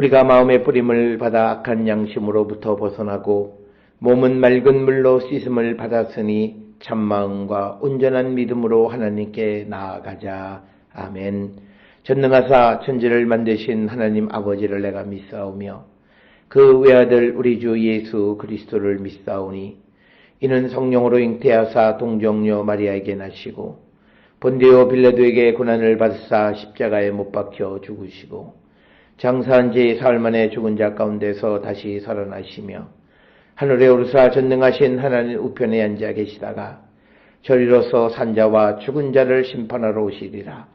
우리가 마음의 뿌림을 받아 악한 양심으로부터 벗어나고 몸은 맑은 물로 씻음을 받았으니 참마음과 온전한 믿음으로 하나님께 나아가자. 아멘. 전능하사 천지를 만드신 하나님 아버지를 내가 믿사오며 그 외아들 우리 주 예수 그리스도를 믿사오니 이는 성령으로 잉태하사 동정녀 마리아에게 나시고 본디오 빌라도에게 고난을 받으사 십자가에 못 박혀 죽으시고 장사한 지 사흘 만에 죽은 자 가운데서 다시 살아나시며 하늘에 오르사 전능하신 하나님 우편에 앉아 계시다가 저리로서 산자와 죽은 자를 심판하러 오시리라.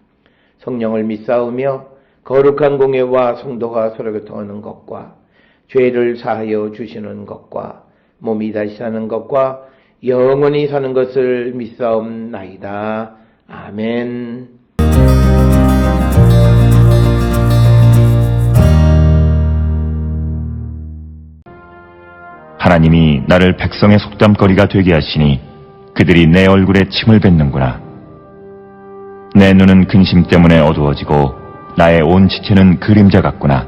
성령을 믿사오며 거룩한 공예와 성도가 서로 교통하는 것과 죄를 사하여 주시는 것과 몸이 다시 사는 것과 영원히 사는 것을 믿사옵나이다. 아멘. 하나님이 나를 백성의 속담거리가 되게 하시니 그들이 내 얼굴에 침을 뱉는구나. 내 눈은 근심 때문에 어두워지고 나의 온 지체는 그림자 같구나.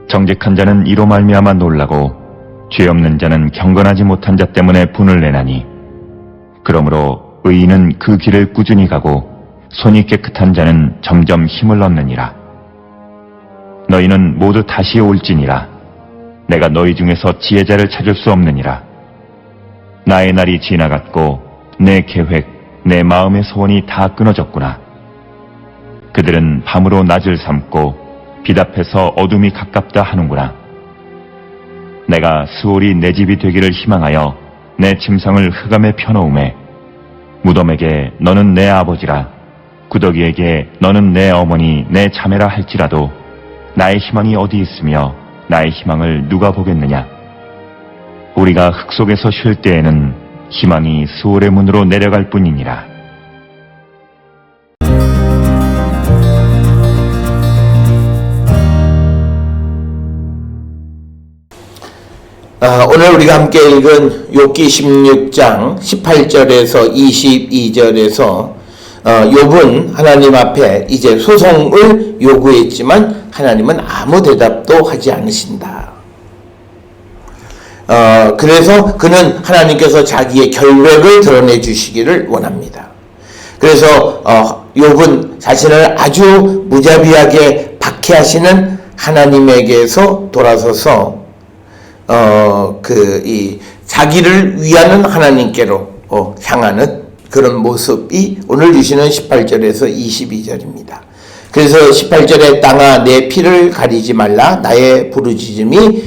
정직한 자는 이로 말미암아 놀라고 죄 없는 자는 경건하지 못한 자 때문에 분을 내나니 그러므로 의인은 그 길을 꾸준히 가고 손이 깨끗한 자는 점점 힘을 얻느니라. 너희는 모두 다시 올지니라. 내가 너희 중에서 지혜자를 찾을 수 없느니라. 나의 날이 지나갔고 내 계획, 내 마음의 소원이 다 끊어졌구나. 그들은 밤으로 낮을 삼고 빛 앞에서 어둠이 가깝다 하는구나. 내가 스올이 내 집이 되기를 희망하여 내 침상을 흑암에 펴놓음에 무덤에게 너는 내 아버지라 구더기에게 너는 내 어머니 내 자매라 할지라도 나의 희망이 어디 있으며 나의 희망을 누가 보겠느냐. 우리가 흙 속에서 쉴 때에는 희망이 스올의 문으로 내려갈 뿐이니라. 오늘 우리가 함께 읽은 욥기 16장 18절에서 22절에서 욥은 하나님 앞에 이제 소송을 요구했지만 하나님은 아무 대답도 하지 않으신다. 그래서 그는 하나님께서 자기의 결백을 드러내 주시기를 원합니다. 그래서 욥은 자신을 아주 무자비하게 박해하시는 하나님에게서 돌아서서 자기를 위하는 하나님께로 향하는 그런 모습이 오늘 주시는 18절에서 22절입니다. 그래서 18절에 땅아 내 피를 가리지 말라 나의 부르짖음이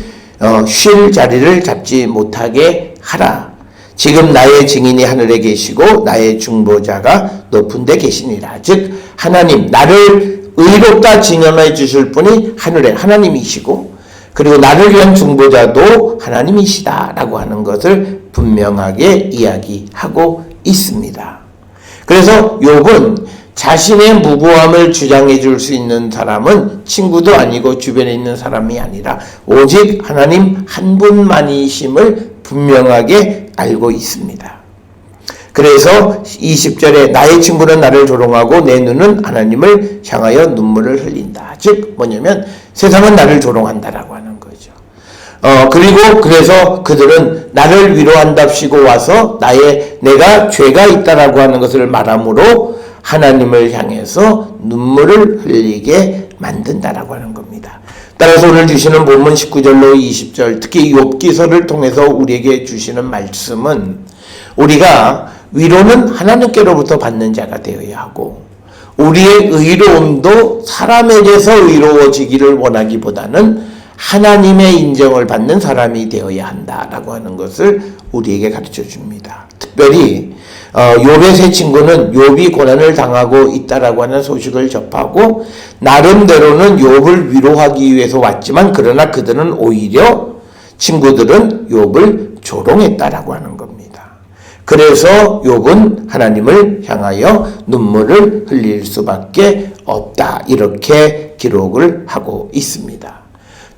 쉴 자리를 잡지 못하게 하라. 지금 나의 증인이 하늘에 계시고 나의 중보자가 높은 데 계시니라. 즉 하나님 나를 의롭다 증언해 주실 분이 하늘에 하나님이시고 그리고 나를 위한 중보자도 하나님이시다라고 하는 것을 분명하게 이야기하고 있습니다. 그래서 욥은 자신의 무고함을 주장해 줄 수 있는 사람은 친구도 아니고 주변에 있는 사람이 아니라 오직 하나님 한 분만이심을 분명하게 알고 있습니다. 그래서 20절에 나의 친구는 나를 조롱하고 내 눈은 하나님을 향하여 눈물을 흘린다. 즉 뭐냐면 세상은 나를 조롱한다라고 하는 거죠. 그리고 그래서 그들은 나를 위로한답시고 와서 내가 죄가 있다라고 하는 것을 말함으로 하나님을 향해서 눈물을 흘리게 만든다라고 하는 겁니다. 따라서 오늘 주시는 본문 19절로 20절 특히 욥기서를 통해서 우리에게 주시는 말씀은 우리가 위로는 하나님께로부터 받는 자가 되어야 하고 우리의 의로움도 사람에게서 의로워지기를 원하기보다는 하나님의 인정을 받는 사람이 되어야 한다라고 하는 것을 우리에게 가르쳐 줍니다. 특별히 욥의 세 친구는 욥이 고난을 당하고 있다라고 하는 소식을 접하고 나름대로는 욥을 위로하기 위해서 왔지만 그러나 그들은 오히려 친구들은 욥을 조롱했다라고 하는 겁니다. 그래서 욥은 하나님을 향하여 눈물을 흘릴 수밖에 없다. 이렇게 기록을 하고 있습니다.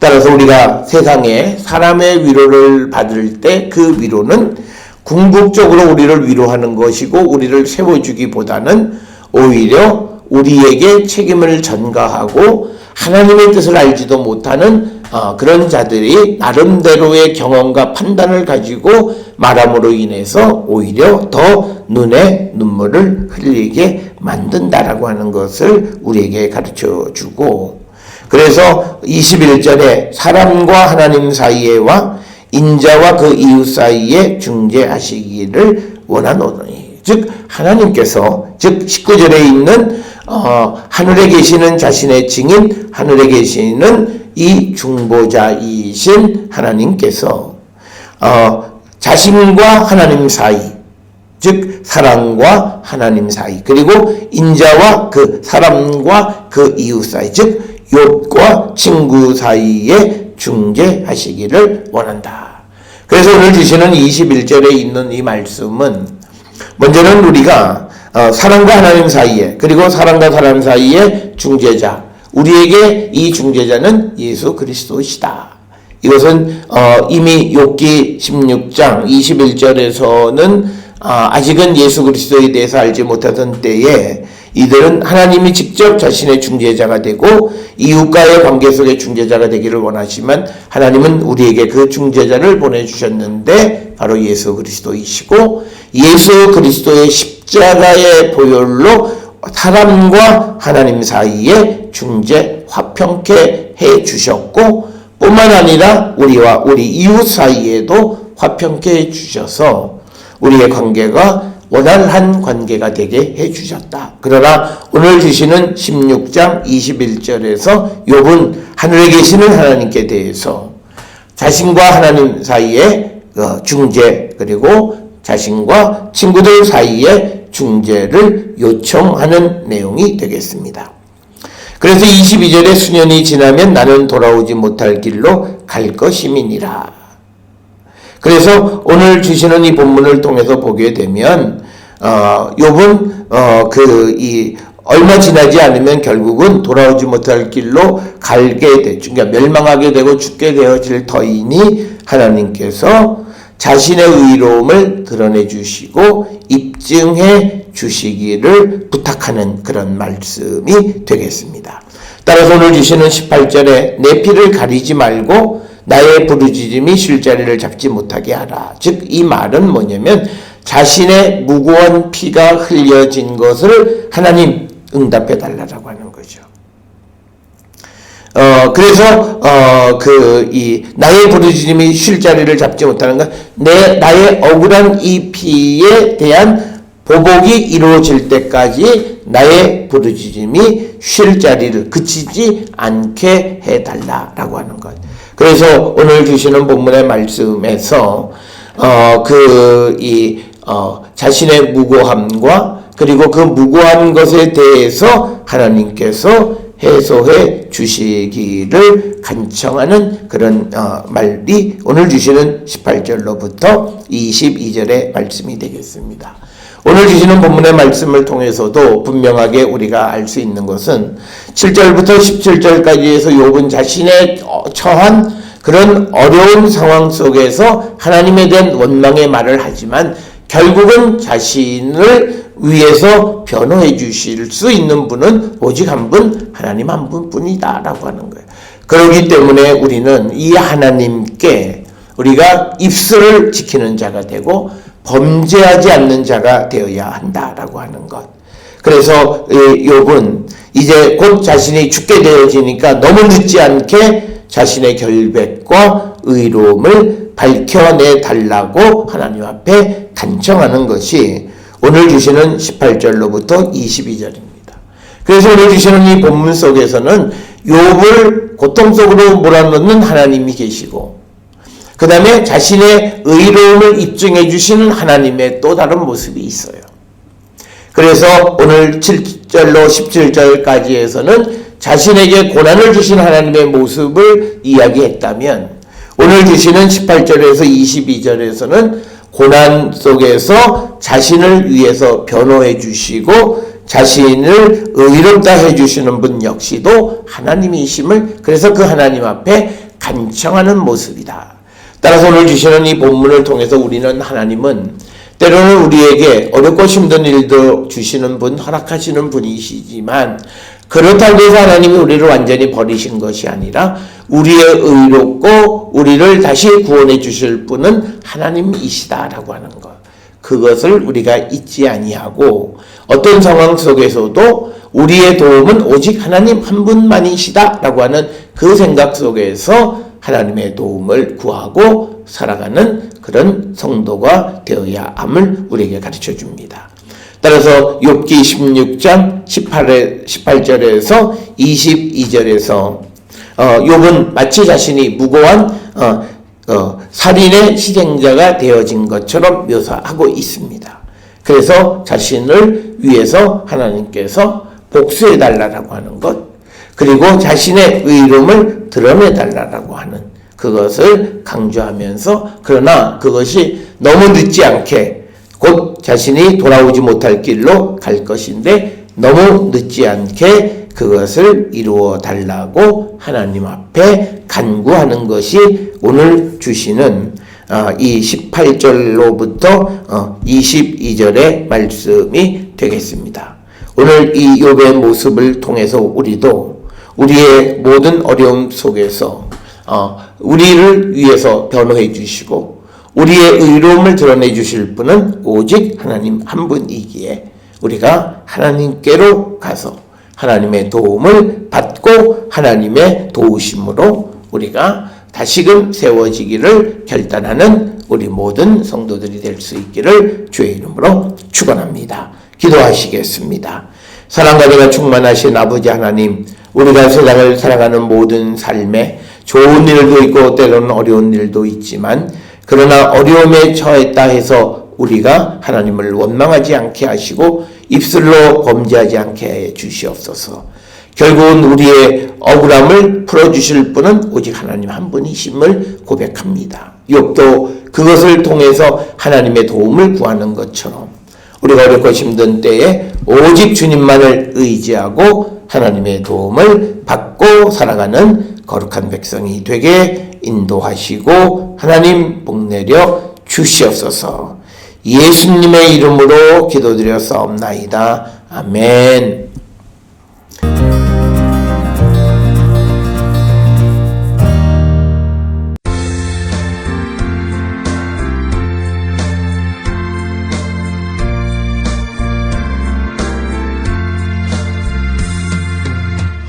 따라서 우리가 세상에 사람의 위로를 받을 때 그 위로는 궁극적으로 우리를 위로하는 것이고 우리를 세워주기보다는 오히려 우리에게 책임을 전가하고 하나님의 뜻을 알지도 못하는 그런 자들이 나름대로의 경험과 판단을 가지고 말함으로 인해서 오히려 더 눈에 눈물을 흘리게 만든다라고 하는 것을 우리에게 가르쳐주고 그래서 21절에 사람과 하나님 사이에와 인자와 그 이웃 사이에 중재하시기를 원하노니 즉 하나님께서 즉 19절에 있는 하늘에 계시는 자신의 증인 하늘에 계시는 이 중보자이신 하나님께서 자신과 하나님 사이 즉 사람과 하나님 사이 그리고 인자와 그 사람과 그 이웃 사이 즉 욥과 친구 사이에 중재하시기를 원한다. 그래서 오늘 주시는 21절에 있는 이 말씀은 먼저는 우리가 사람과 하나님 사이에 그리고 사람과 사람 사이에 중재자 우리에게 이 중재자는 예수 그리스도시다. 이것은 이미 욥기 16장 21절에서는 아직은 예수 그리스도에 대해서 알지 못하던 때에 이들은 하나님이 직접 자신의 중재자가 되고 이웃과의 관계 속의 중재자가 되기를 원하지만 하나님은 우리에게 그 중재자를 보내주셨는데 바로 예수 그리스도이시고 예수 그리스도의 십자가의 보혈로 사람과 하나님 사이에 중재 화평케 해주셨고 뿐만 아니라 우리와 우리 이웃 사이에도 화평케 해주셔서 우리의 관계가 원활한 관계가 되게 해주셨다. 그러나 오늘 주시는 16장 21절에서 욥은 하늘에 계시는 하나님께 대해서 자신과 하나님 사이에 중재 그리고 자신과 친구들 사이에 중재를 요청하는 내용이 되겠습니다. 그래서 22절에 수년이 지나면 나는 돌아오지 못할 길로 갈 것임이니라. 그래서 오늘 주시는 이 본문을 통해서 보게 되면 욥은 얼마 지나지 않으면 결국은 돌아오지 못할 길로 갈게 되죠. 그러니까 멸망하게 되고 죽게 되어질 터이니 하나님께서 자신의 의로움을 드러내 주시고 입증해 주시기를 부탁하는 그런 말씀이 되겠습니다. 따라서 오늘 주시는 18절에 내 피를 가리지 말고 나의 부르짖음이 쉴 자리를 잡지 못하게 하라. 즉 이 말은 뭐냐면 자신의 무고한 피가 흘려진 것을 하나님 응답해 달라고 하는 거죠. 그래서 나의 부르짖음이 쉴 자리를 잡지 못하는 건 나의 억울한 이 피에 대한 보복이 이루어질 때까지 나의 부르짖음이 쉴 자리를 그치지 않게 해달라라고 하는 것. 그래서 오늘 주시는 본문의 말씀에서 자신의 무고함과 그리고 그 무고한 것에 대해서 하나님께서 해소해 주시기를 간청하는 그런 말이 오늘 주시는 18절로부터 22절의 말씀이 되겠습니다. 오늘 주시는 본문의 말씀을 통해서도 분명하게 우리가 알 수 있는 것은 7절부터 17절까지 해서 욥은 자신의 처한 그런 어려운 상황 속에서 하나님에 대한 원망의 말을 하지만 결국은 자신을 위해서 변호해 주실 수 있는 분은 오직 한 분, 하나님 한 분뿐이다 라고 하는 거예요. 그렇기 때문에 우리는 이 하나님께 우리가 입술을 지키는 자가 되고 범죄하지 않는 자가 되어야 한다라고 하는 것. 그래서 욥은 이제 곧 자신이 죽게 되어지니까 너무 늦지 않게 자신의 결백과 의로움을 밝혀내 달라고 하나님 앞에 간청하는 것이 오늘 주시는 18절로부터 22절입니다. 그래서 오늘 주시는 이 본문 속에서는 욥을 고통 속으로 몰아넣는 하나님이 계시고 그 다음에 자신의 의로움을 입증해 주시는 하나님의 또 다른 모습이 있어요. 그래서 오늘 7절로 17절까지에서는 자신에게 고난을 주신 하나님의 모습을 이야기했다면 오늘 주시는 18절에서 22절에서는 고난 속에서 자신을 위해서 변호해 주시고 자신을 의롭다 해주시는 분 역시도 하나님이심을 그래서 그 하나님 앞에 간청하는 모습이다. 따라서 오늘 주시는 이 본문을 통해서 우리는 하나님은 때로는 우리에게 어렵고 힘든 일도 주시는 분, 허락하시는 분이시지만 그렇다고 해서 하나님이 우리를 완전히 버리신 것이 아니라 우리의 의롭고 우리를 다시 구원해 주실 분은 하나님이시다라고 하는 것. 그것을 우리가 잊지 아니하고 어떤 상황 속에서도 우리의 도움은 오직 하나님 한 분만이시다라고 하는 그 생각 속에서 하나님의 도움을 구하고 살아가는 그런 성도가 되어야 함을 우리에게 가르쳐 줍니다. 따라서 욥기 16장 18절에서 22절에서 욥은 마치 자신이 무고한 살인의 희생자가 되어진 것처럼 묘사하고 있습니다. 그래서 자신을 위해서 하나님께서 복수해달라고 하는 것 그리고 자신의 의로움을 드러내달라고 하는 그것을 강조하면서 그러나 그것이 너무 늦지 않게 곧 자신이 돌아오지 못할 길로 갈 것인데 너무 늦지 않게 그것을 이루어 달라고 하나님 앞에 간구하는 것이 오늘 주시는 이 18절로부터 22절의 말씀이 되겠습니다. 오늘 이 욥의 모습을 통해서 우리도 우리의 모든 어려움 속에서 우리를 위해서 변호해 주시고 우리의 의로움을 드러내 주실 분은 오직 하나님 한 분이기에 우리가 하나님께로 가서 하나님의 도움을 받고 하나님의 도우심으로 우리가 다시금 세워지기를 결단하는 우리 모든 성도들이 될 수 있기를 주의 이름으로 축원합니다. 기도하시겠습니다. 사랑과 은혜가 충만하신 아버지 하나님, 우리가 세상을 살아가는 모든 삶에 좋은 일도 있고 때로는 어려운 일도 있지만 그러나 어려움에 처했다 해서 우리가 하나님을 원망하지 않게 하시고 입술로 범죄하지 않게 해 주시옵소서. 결국은 우리의 억울함을 풀어주실 분은 오직 하나님 한 분이심을 고백합니다. 욥도 그것을 통해서 하나님의 도움을 구하는 것처럼 우리가 어렵고 힘든 때에 오직 주님만을 의지하고 하나님의 도움을 받고 살아가는 거룩한 백성이 되게 인도하시고 하나님 복 내려 주시옵소서. 예수님의 이름으로 기도드렸사옵나이다. 아멘.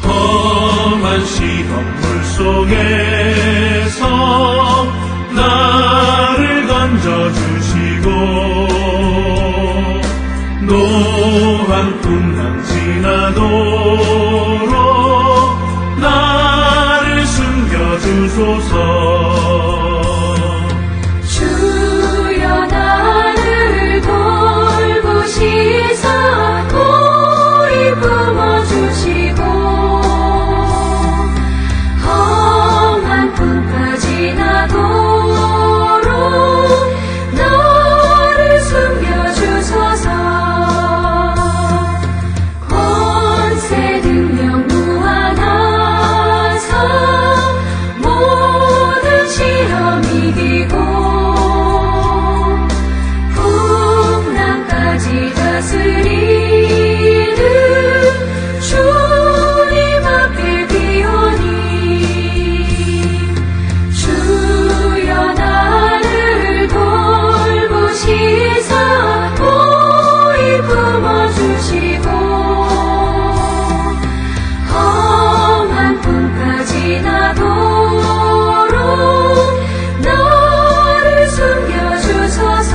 험한 시험물 속에서 나를 던져주시고 노한 풍랑 지나도록 나를 숨겨주소서. 주여 나를 돌보시사 고이 품어주시고 험한 품까지 나도록 나를 숨겨주소서. 권세 능력 무한하사 모든 시험 이기고 풍랑까지 다스리는 주님 앞에 비오니 주여 나를 돌보시사 고이 품어주시고 험한 품까지 나도록 나를 숨겨주소서.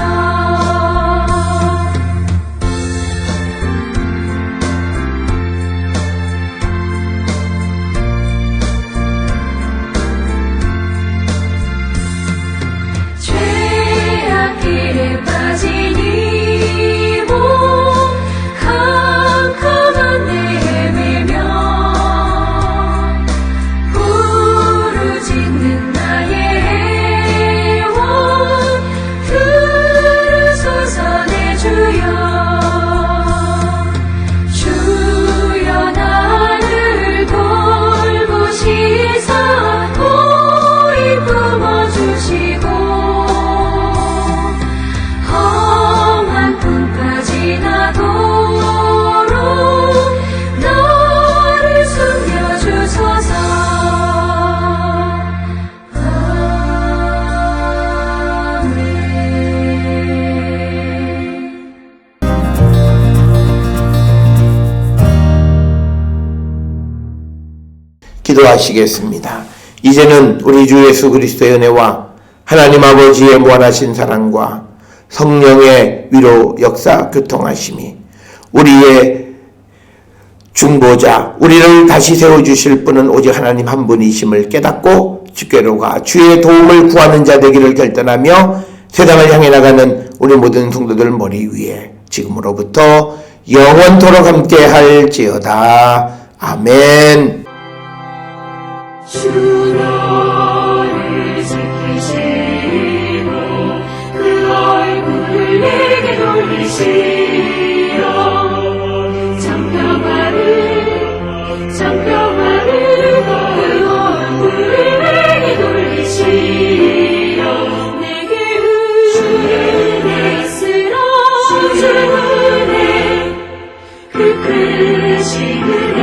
죄악길에 빠진 이몸 캄캄한 데 헤매며 부르짖는 나의 애원 들으소서 내 주여. 주여 나를 돌보시사 고이 품어주시고 험한 품까지 나도록 나를 숨겨주소서. 아멘. 기도하시겠습니다. 이제는 우리 주 예수 그리스도의 은혜와 하나님 아버지의 무한하신 사랑과 성령의 위로 역사 교통하심이 우리의 중보자, 우리를 다시 세워주실 분은 오직 하나님 한 분이심을 깨닫고 주께로 가 주의 도움을 구하는 자 되기를 결단하며 세상을 향해 나가는 우리 모든 성도들 머리 위에 지금으로부터 영원토록 함께 할지어다. 아멘. 주 너를 지키시고 그 얼굴을 내게 돌리시어 장평하는 그 얼굴을 내게 돌리시어 내게 주의 은혜스러 주의 은혜 그 크신 은혜